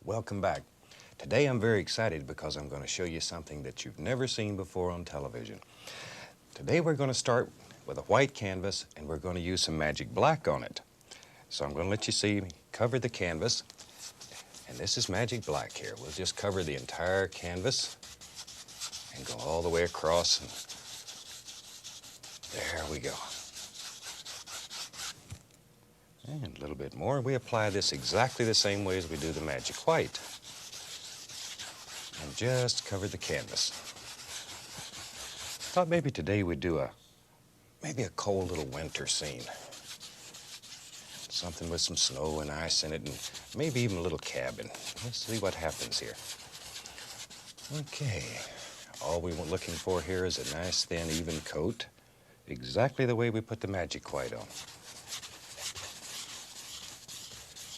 Welcome back. Today I'm very excited because I'm going to show you something that you've never seen before on television. Today we're going to start with a white canvas and we're going to use some magic black on it. So I'm going to let you see me cover the canvas, and this is magic black here. We'll just cover the entire canvas and go all the way across, and there we go. And a little bit more. We apply this exactly the same way as we do the magic white. And just cover the canvas. Thought maybe today we'd do maybe a cold little winter scene. Something with some snow and ice in it, and maybe even a little cabin. Let's see what happens here. Okay, all we were looking for here is a nice thin even coat, exactly the way we put the magic white on.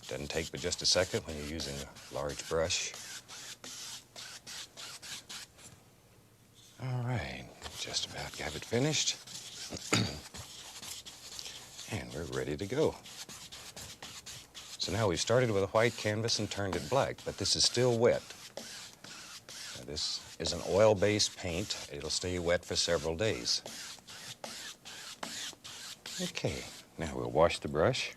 Doesn't take but just a second when you're using a large brush. All right, just about got it finished. And we're ready to go. So now we've started with a white canvas and turned it black, but this is still wet. Now this is an oil-based paint. It'll stay wet for several days. Okay, now we'll wash the brush.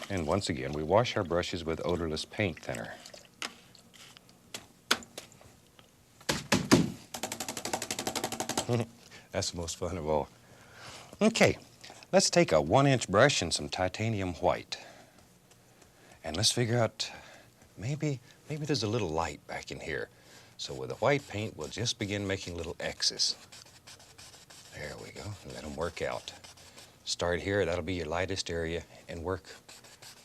And once again, we wash our brushes with odorless paint thinner. That's the most fun of all. Okay, let's take a 1-inch brush and some titanium white. And let's figure out, maybe there's a little light back in here. So with the white paint, we'll just begin making little X's. There we go, and let them work out. Start here, that'll be your lightest area, and work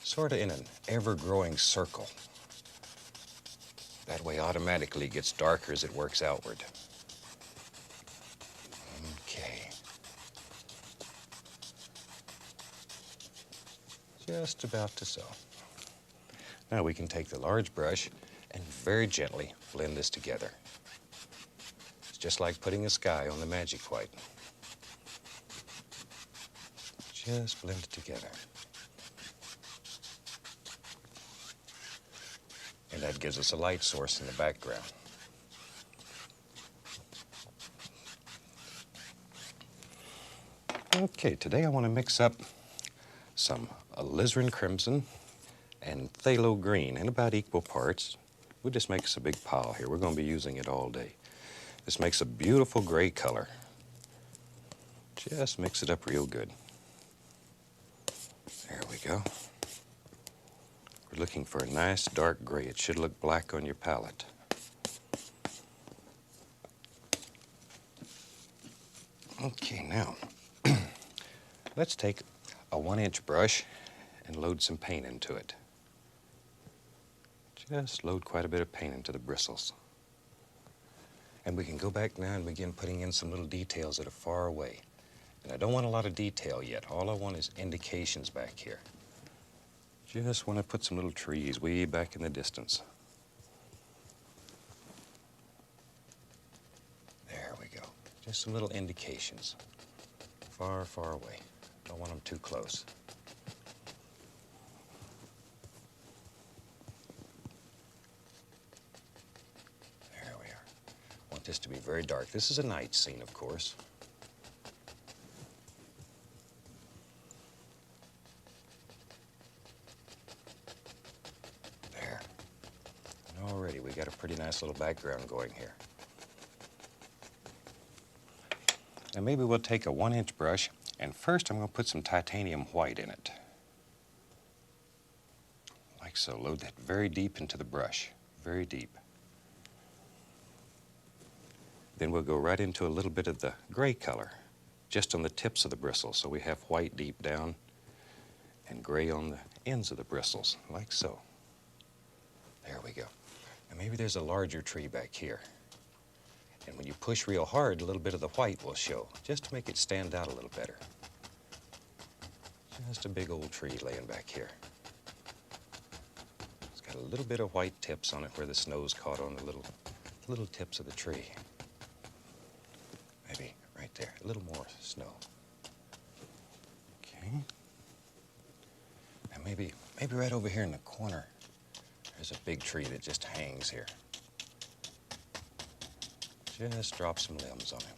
sort of in an ever-growing circle. That way automatically it gets darker as it works outward. Okay. Just about to so. Now we can take the large brush and very gently blend this together. It's just like putting a sky on the magic white. Just blend it together. And that gives us a light source in the background. Okay, today I want to mix up some alizarin crimson and phthalo green in about equal parts. We'll just make us a big pile here. We're going to be using it all day. This makes a beautiful gray color. Just mix it up real good. There we go. We're looking for a nice dark gray. It should look black on your palette. Okay, now let's take a 1-inch brush and load some paint into it. Just load quite a bit of paint into the bristles. And we can go back now and begin putting in some little details that are far away. And I don't want a lot of detail yet. All I want is indications back here. Just want to put some little trees way back in the distance. There we go. Just some little indications. Far, far away. Don't want them too close. There we are. Want this to be very dark. This is a night scene, of course. Already, we got a pretty nice little background going here. And maybe we'll take a 1-inch brush, and first I'm going to put some titanium white in it. Like so. Load that very deep into the brush, very deep. Then we'll go right into a little bit of the gray color, just on the tips of the bristles, so we have white deep down and gray on the ends of the bristles, like so. There we go. And maybe there's a larger tree back here. And when you push real hard, a little bit of the white will show, just to make it stand out a little better. Just a big old tree laying back here. It's got a little bit of white tips on it where the snow's caught on the little tips of the tree. Maybe right there, a little more snow. Okay. Now Maybe right over here in the corner, there's a big tree that just hangs here. Just drop some limbs on him.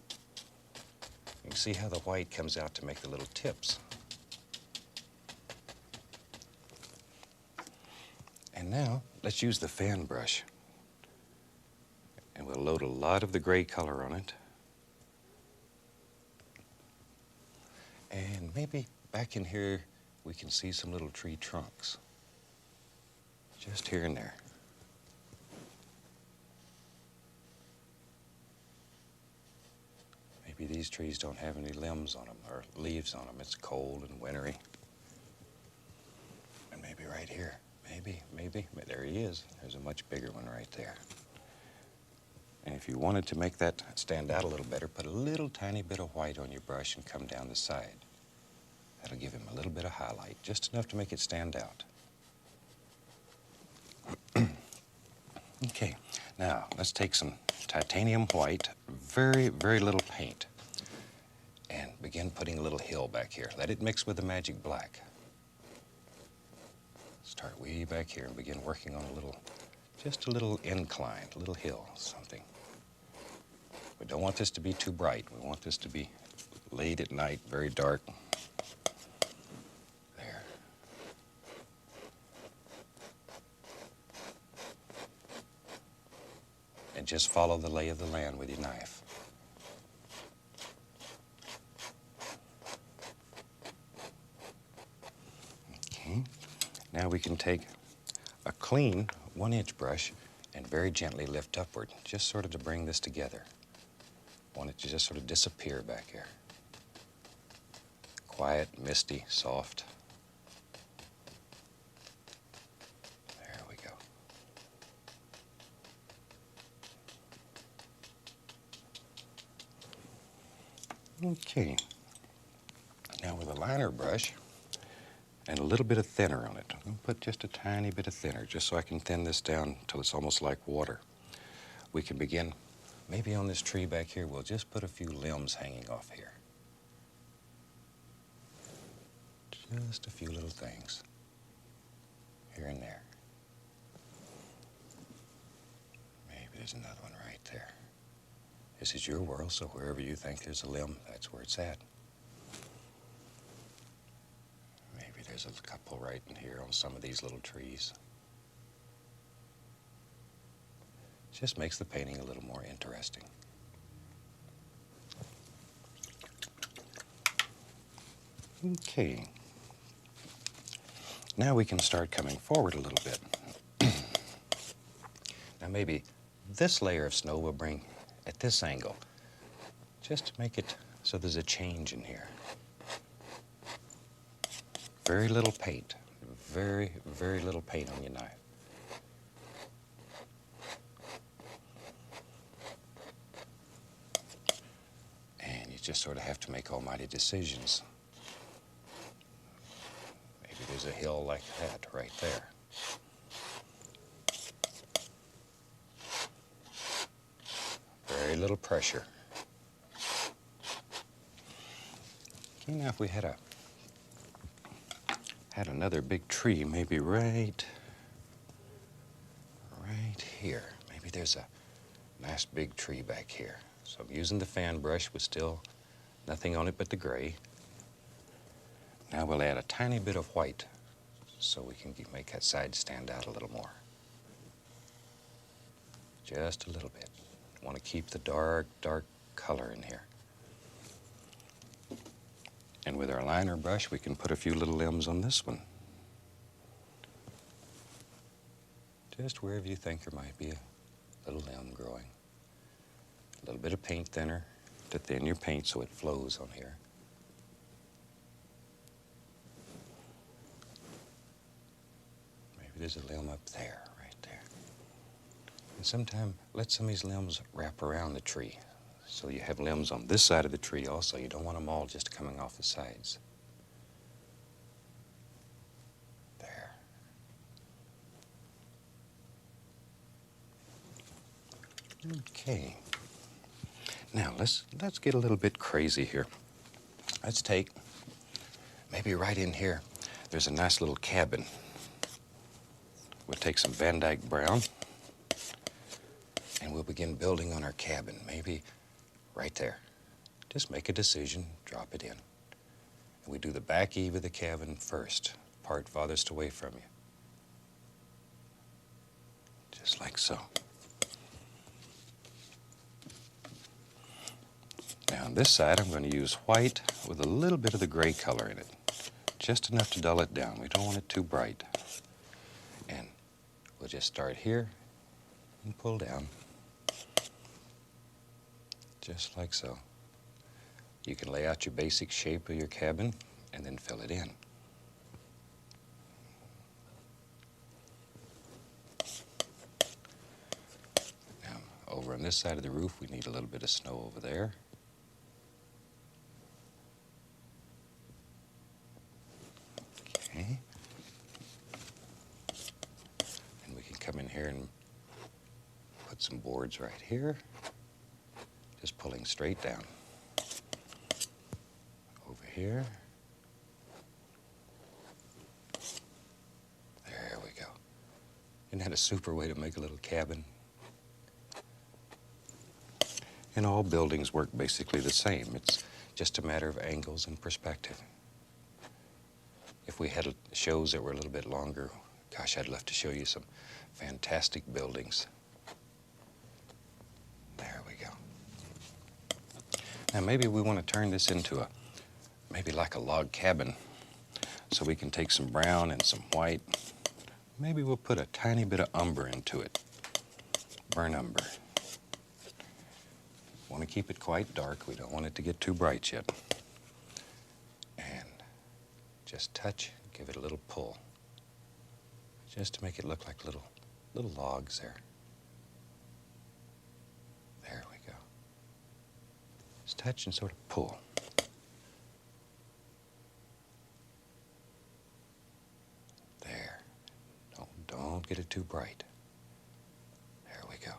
You can see how the white comes out to make the little tips. And now, let's use the fan brush. And we'll load a lot of the gray color on it. And maybe back in here, we can see some little tree trunks. Just here and there. Maybe these trees don't have any limbs on them or leaves on them. It's cold and wintry. And maybe right here. Maybe. There he is. There's a much bigger one right there. And if you wanted to make that stand out a little better, put a little tiny bit of white on your brush and come down the side. That'll give him a little bit of highlight, just enough to make it stand out. Okay, now let's take some titanium white, very, very little paint, and begin putting a little hill back here. Let it mix with the magic black. Start way back here and begin working on just a little incline, a little hill, something. We don't want this to be too bright. We want this to be late at night, very dark. There. And just follow the lay of the land with your knife. Okay. Now we can take a clean 1-inch brush and very gently lift upward, just sort of to bring this together. Want it to just sort of disappear back here. Quiet, misty, soft. There we go. Okay. Now with a liner brush and a little bit of thinner on it. I'm going to put just a tiny bit of thinner, just so I can thin this down until it's almost like water. We can begin, maybe on this tree back here, we'll just put a few limbs hanging off here. Just a few little things, here and there. Maybe there's another one right there. This is your world, so wherever you think there's a limb, that's where it's at. Maybe there's a couple right in here on some of these little trees. Just makes the painting a little more interesting. Okay. Now we can start coming forward a little bit. Now maybe this layer of snow will bring at this angle, just to make it so there's a change in here. Very little paint, very, very little paint on your knife. And you just sort of have to make almighty decisions. Maybe there's a hill like that right there. Very little pressure. Okay, now if we had another big tree, maybe right here. Maybe there's a nice big tree back here. So I'm using the fan brush with still nothing on it but the gray. Now we'll add a tiny bit of white so we can make that side stand out a little more. Just a little bit. Want to keep the dark, dark color in here. And with our liner brush, we can put a few little limbs on this one. Just wherever you think there might be a little limb growing. A little bit of paint thinner to thin your paint so it flows on here. Maybe there's a limb up there, right there. And sometimes let some of these limbs wrap around the tree. So you have limbs on this side of the tree also. You don't want them all just coming off the sides. There. Okay. Now let's get a little bit crazy here. Let's take, maybe right in here, there's a nice little cabin. We'll take some Van Dyke brown and we'll begin building on our cabin, maybe right there. Just make a decision, drop it in. And we do the back eave of the cabin first, part farthest away from you. Just like so. Now on this side, I'm going to use white with a little bit of the gray color in it. Just enough to dull it down. We don't want it too bright. And we'll just start here and pull down. Just like so. You can lay out your basic shape of your cabin and then fill it in. Now, over on this side of the roof, we need a little bit of snow over there. Okay. And we can come in here and put some boards right here, just pulling straight down. Over here. There we go. Isn't that a super way to make a little cabin? And all buildings work basically the same. It's just a matter of angles and perspective. If we had shows that were a little bit longer, gosh, I'd love to show you some fantastic buildings. There we go. Now maybe we want to turn this into maybe like a log cabin, so we can take some brown and some white. Maybe we'll put a tiny bit of umber into it, burnt umber. Want to keep it quite dark. We don't want it to get too bright yet. And just touch, give it a little pull, just to make it look like little logs there. There we go. Just touch and sort of pull. There. Don't get it too bright. There we go.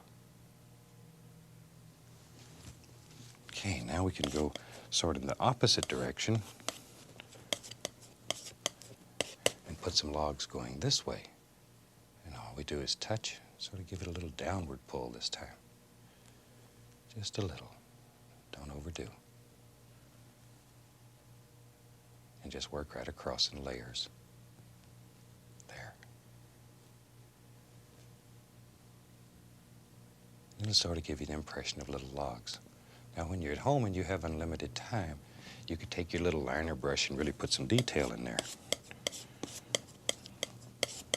Okay, now we can go sort of in the opposite direction and put some logs going this way. And all we do is touch, sort of give it a little downward pull this time. Just a little. Don't overdo. And just work right across in layers. There. It'll sort of give you the impression of little logs. Now, when you're at home and you have unlimited time, you could take your little liner brush and really put some detail in there.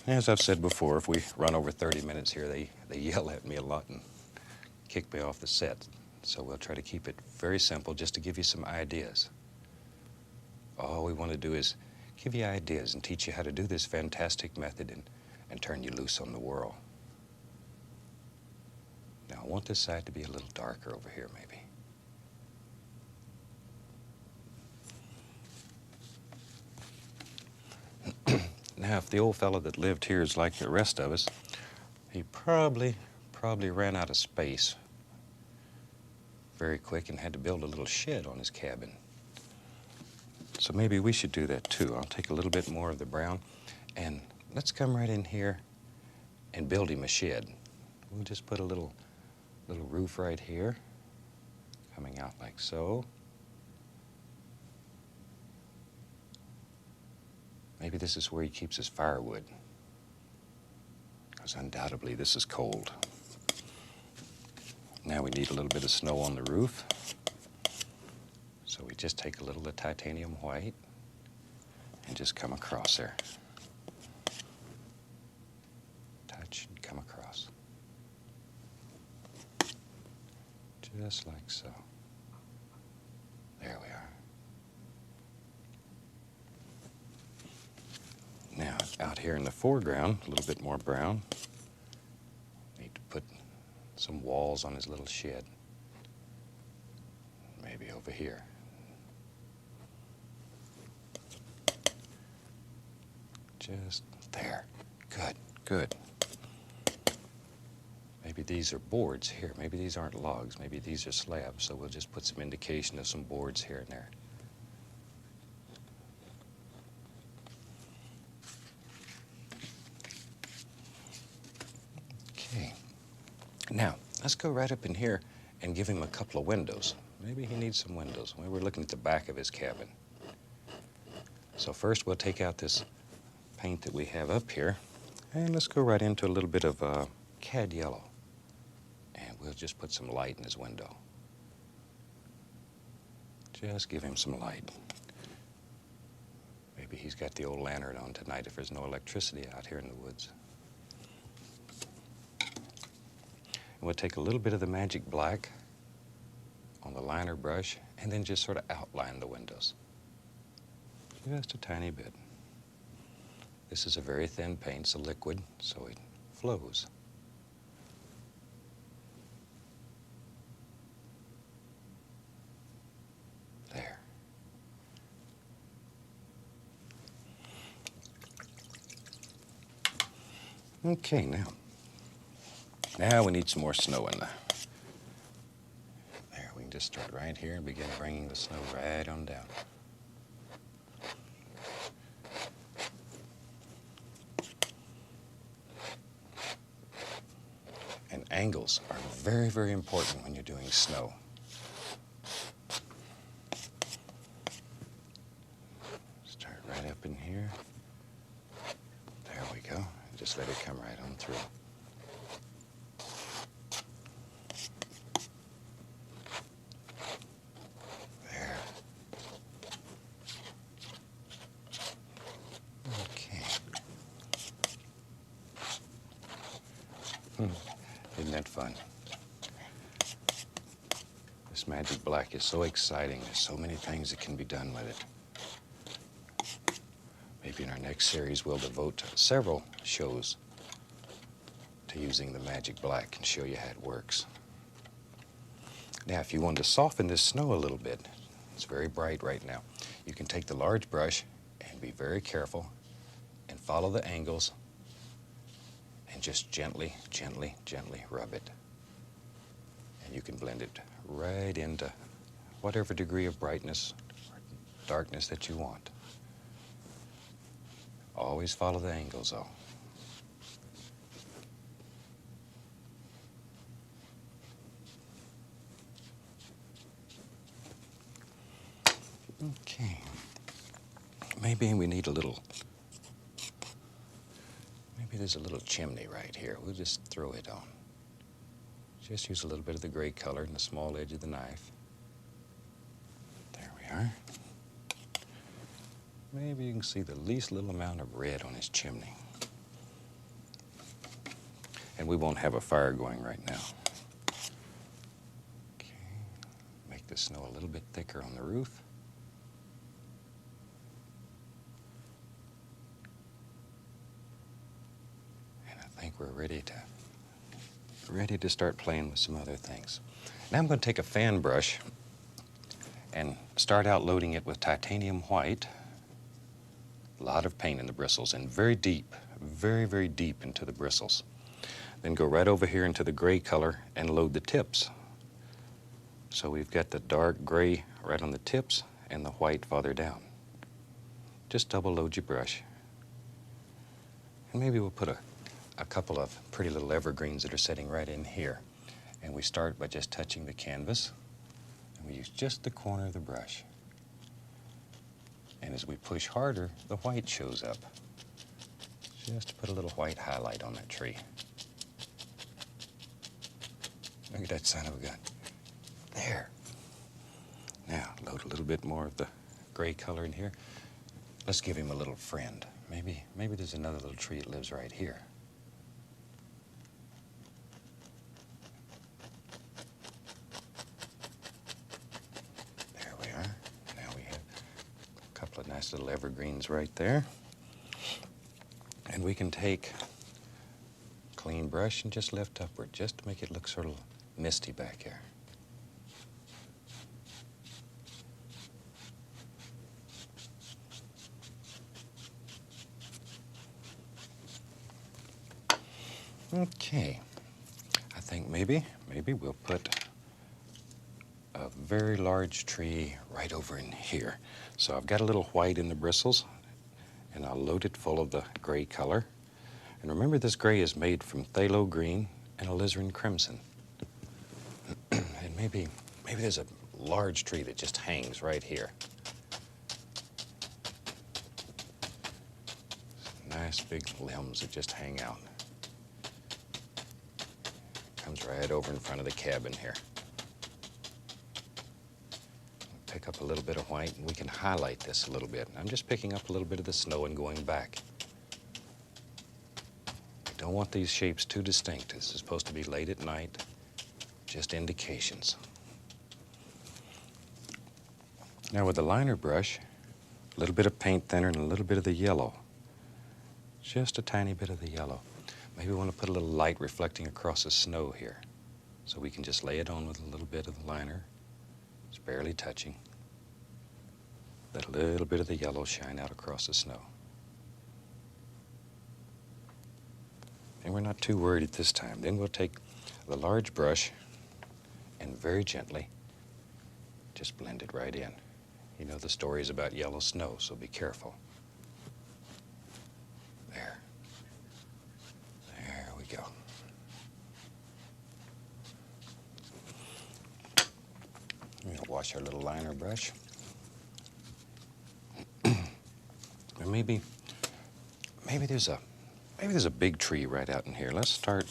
As I've said before, if we run over 30 minutes here, they yell at me a lot and kick me off the set. So we'll try to keep it very simple just to give you some ideas. All we want to do is give you ideas and teach you how to do this fantastic method and turn you loose on the world. Now, I want this side to be a little darker over here, maybe. Now, if the old fellow that lived here is like the rest of us, he probably ran out of space very quick and had to build a little shed on his cabin. So maybe we should do that too. I'll take a little bit more of the brown and let's come right in here and build him a shed. We'll just put a little roof right here, coming out like so. Maybe this is where he keeps his firewood, because undoubtedly this is cold. Now we need a little bit of snow on the roof. So we just take a little of the titanium white and just come across there. Touch and come across. Just like so. There we are. Now, out here in the foreground, a little bit more brown. Need to put some walls on his little shed. Maybe over here. Just there. Good, good. Maybe these are boards here. Maybe these aren't logs. Maybe these are slabs. So we'll just put some indication of some boards here and there. Now, let's go right up in here and give him a couple of windows. Maybe he needs some windows. We were looking at the back of his cabin. So first we'll take out this paint that we have up here, and let's go right into a little bit of cad yellow. And we'll just put some light in his window. Just give him some light. Maybe he's got the old lantern on tonight if there's no electricity out here in the woods. And we'll take a little bit of the magic black on the liner brush and then just sort of outline the windows. Just a tiny bit. This is a very thin paint, it's a liquid, so it flows. There. Okay, now we need some more snow in there. There, we can just start right here and begin bringing the snow right on down. And angles are very, very important when you're doing snow. Start right up in here. There we go. Just let it come right on through. There. Okay. Isn't that fun? This magic black is so exciting. There's so many things that can be done with it. Maybe in our next series we'll devote several shows to using the magic black and show you how it works. Now, if you want to soften this snow a little bit, it's very bright right now, you can take the large brush and be very careful and follow the angles and just gently, gently, gently rub it. And you can blend it right into whatever degree of brightness or darkness that you want. Always follow the angles, though. Okay. Maybe we need a little, maybe there's a little chimney right here. We'll just throw it on. Just use a little bit of the gray color in the small edge of the knife. There we are. Maybe you can see the least little amount of red on his chimney. And we won't have a fire going right now. Okay. Make the snow a little bit thicker on the roof. And I think we're ready to start playing with some other things. Now I'm going to take a fan brush and start out loading it with titanium white. A lot of paint in the bristles and very deep, very, very deep into the bristles. Then go right over here into the gray color and load the tips. So we've got the dark gray right on the tips and the white farther down. Just double load your brush. And maybe we'll put a couple of pretty little evergreens that are sitting right in here. And we start by just touching the canvas. And we use just the corner of the brush. And as we push harder, the white shows up. Just to put a little white highlight on that tree. Look at that son of a gun. There. Now, load a little bit more of the gray color in here. Let's give him a little friend. Maybe there's another little tree that lives right here. There we are. Now we have a couple of nice little evergreens right there. And we can take a clean brush and just lift upward, just to make it look sort of misty back here. Okay, I think maybe we'll put a very large tree right over in here. So I've got a little white in the bristles, and I'll load it full of the gray color. And remember, this gray is made from phthalo green, and alizarin crimson. And maybe there's a large tree that just hangs right here. Nice big limbs that just hang out. Comes right over in front of the cabin here. Pick up a little bit of white and we can highlight this a little bit. I'm just picking up a little bit of the snow and going back. We don't want these shapes too distinct. This is supposed to be late at night, just indications. Now with the liner brush, a little bit of paint thinner and a little bit of the yellow. Just a tiny bit of the yellow. Maybe we want to put a little light reflecting across the snow here. So we can just lay it on with a little bit of the liner. It's barely touching. Let a little bit of the yellow shine out across the snow. And we're not too worried at this time. Then we'll take the large brush and very gently just blend it right in. You know the stories about yellow snow, so be careful. There. There we go. We'll wash our little liner brush. Or maybe there's a big tree right out in here. Let's start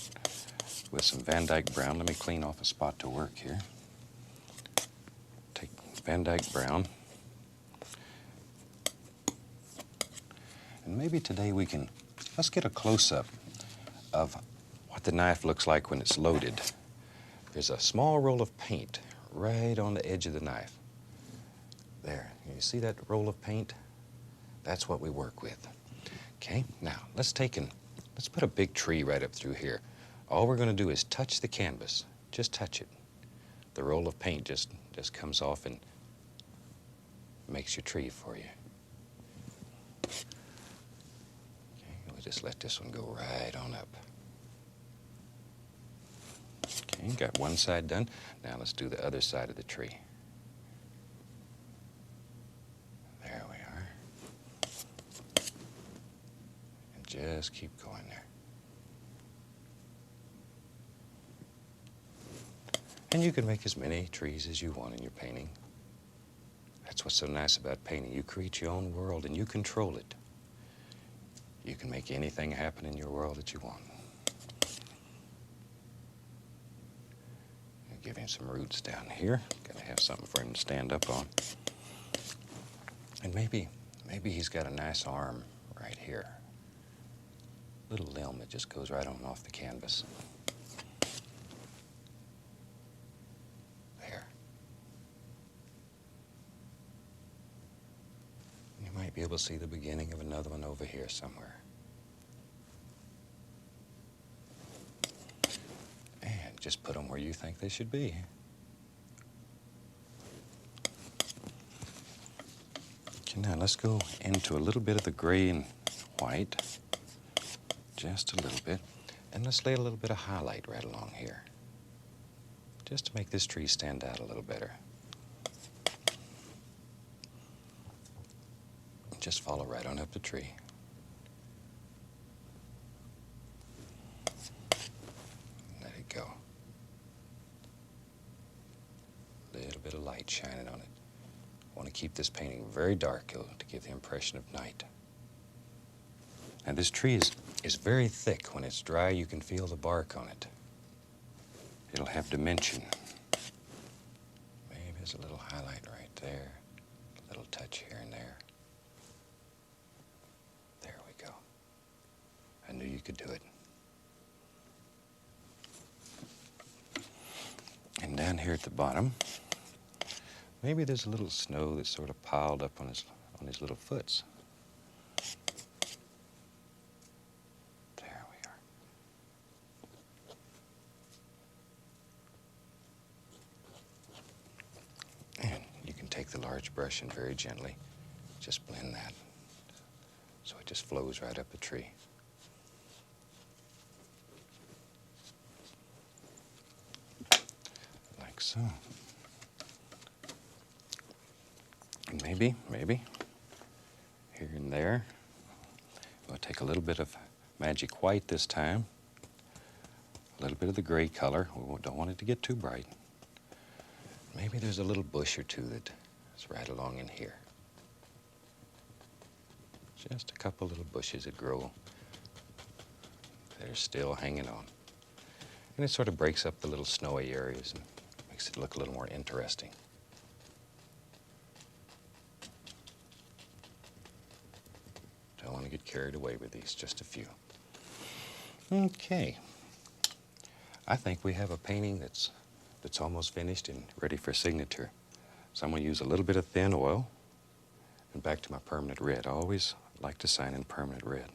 with some Van Dyke Brown. Let me clean off a spot to work here. Take Van Dyke Brown. And maybe today let's get a close-up of what the knife looks like when it's loaded. There's a small roll of paint right on the edge of the knife. There, you see that roll of paint? That's what we work with. Okay, now let's put a big tree right up through here. All we're going to do is touch the canvas. Just touch it. The roll of paint just comes off and makes your tree for you. Okay, we'll just let this one go right on up. Okay, got one side done. Now let's do the other side of the tree. There we are. And just keep going there. And you can make as many trees as you want in your painting. That's what's so nice about painting. You create your own world and you control it. You can make anything happen in your world that you want. Give him some roots down here. Gotta have something for him to stand up on. And maybe he's got a nice arm right here. Little limb that just goes right on off the canvas. There. You might be able to see the beginning of another one over here somewhere. Just put them where you think they should be. Okay, now let's go into a little bit of the gray and white. Just a little bit. And let's lay a little bit of highlight right along here. Just to make this tree stand out a little better. Just follow right on up the tree. Let it go. Little bit of light shining on it. I want to keep this painting very dark to give the impression of night. Now this tree is very thick. When it's dry, you can feel the bark on it. It'll have dimension. Maybe there's a little highlight right there. A little touch here and there. There we go. I knew you could do it. And down here at the bottom, maybe there's a little snow that's sort of piled up on his little foots. There we are. And you can take the large brush and very gently just blend that so it just flows right up the tree. Like so. And maybe, here and there, we'll take a little bit of magic white this time A little bit of the gray color. We don't want it to get too bright. Maybe there's a little bush or two that's right along in here. Just a couple little bushes that grow. They're still hanging on. And it sort of breaks up the little snowy areas and makes it look a little more interesting. Don't want to get carried away with these, just a few. Okay. I think we have a painting that's almost finished and ready for signature. So I'm going to use a little bit of thin oil and back to my permanent red. I always like to sign in permanent red.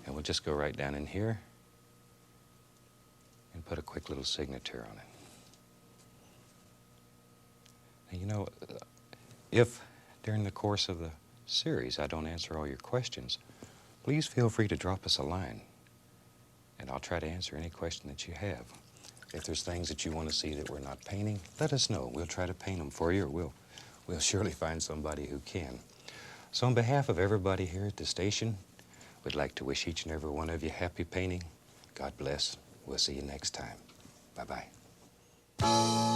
And we'll just go right down in here and put a quick little signature on it. And you know, if during the course of the series I don't answer all your questions, please feel free to drop us a line and I'll try to answer any question that you have. If there's things that you want to see that we're not painting, let us know. We'll try to paint them for you, or we'll surely find somebody who can. So on behalf of everybody here at the station, we'd like to wish each and every one of you happy painting. God bless. We'll see you next time. Bye-bye.